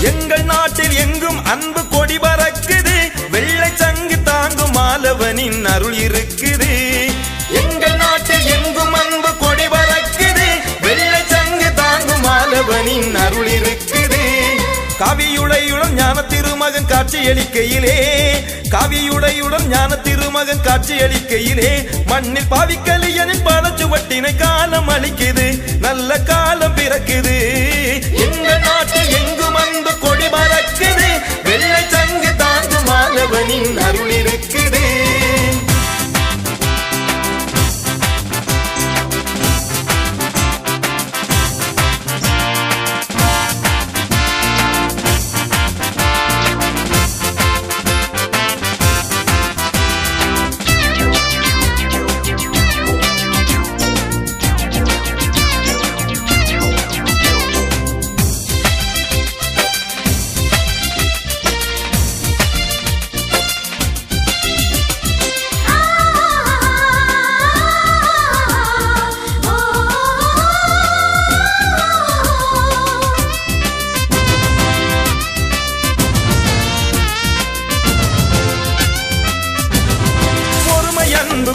எங்கள் நாட்டில் எங்கும் அன்பு கொடி பறக்குது, வெள்ளை சங்கு தாங்கும் மாலவனின் அருள் இருக்குது. எங்கள் நாட்டில் எங்கும் அன்பு கொடி பறக்குது, வெள்ளை சங்கு தாங்கும் மாலவனின் அருள் இருக்குது. காவியுடையுடன் ஞான திருமகன் காட்சியளிக்கையிலே, காவியுடையுடன் ஞான திருமகன் காட்சியளிக்கையிலே, மண்ணில் பாவிக்கலியனின் பாலச்சுவட்டினை காலம் அளிக்குது, நல்ல காலம் பிறக்குது. எங்கள் நாட்டில் எங்கும் அன்பு கொடி பறக்குது, வெள்ளை சங்கு தாங்கும் மாலவனின் அருள் இருக்குது.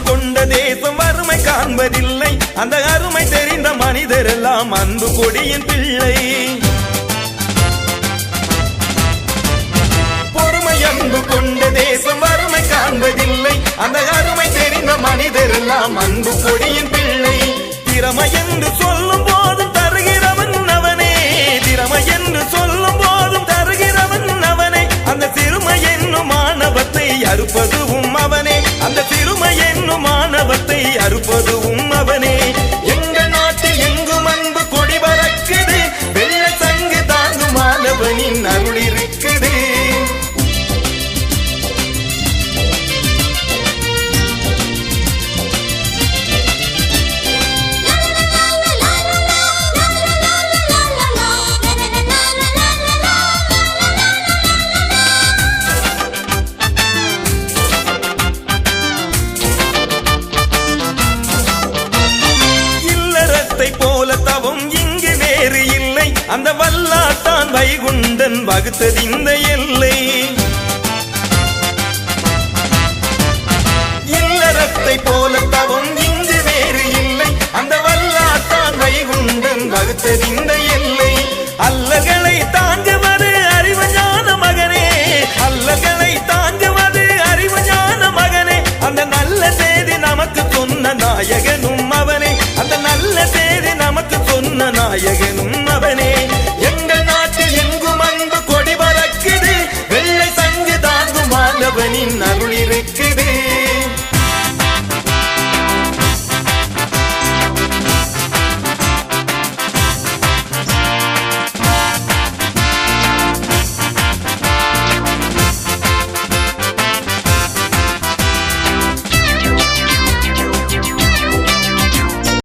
கொண்ட தேசம் வறுமை காண்பதில்லை, அந்த அருமை தெரிந்த மனிதர் எல்லாம் அன்பு கொடியின் பிள்ளை. பொறுமை அன்பு கொண்ட தேசம் வறுமை காண்பதில்லை, அந்த அருமை தெரிந்த மனிதர் எல்லாம் அன்பு கொடியின் பிள்ளை. திறமை என்று சொல்லும் போதும் தருகிறவன் அவனே, திறமை என்று சொல்லும் போதும் தருகிறவன் அவனே, அந்த சிறுமை என்னும் மாணவத்தை அறுப்பதுவும் அவனே, அந்த சிறுமை என்னும் மாணவத்தை அறுப்பதுவும் அவனே. எங்கள் நாட்டில் எங்கும் அன்பு கொடி பறக்குது, வெள்ளை சங்கு தாங்கும் மாணவனின் அருள் இருக்குது. போல தவம் இங்கு வேறு இல்லை, அந்த வல்லாத்தான் வைகுண்டன் வகுத்தது இந்த எல்லை. இல்லறத்தை போல தவம் இங்கு வேறு இல்லை, அந்த வல்லாத்தான் வைகுண்டன் வகுத்தது இந்த எல்லை. அல்லல்களை தாங்குவது அறிவு ஞான மகனே, அல்லல்களை தாங்குவது அறிவு ஞான மகனே, அந்த நல்ல செய்தி நமக்கு சொன்ன நாயகனும் அவனே, அந்த நல்ல செய்தி நமக்கு சொன்ன நாயகனும்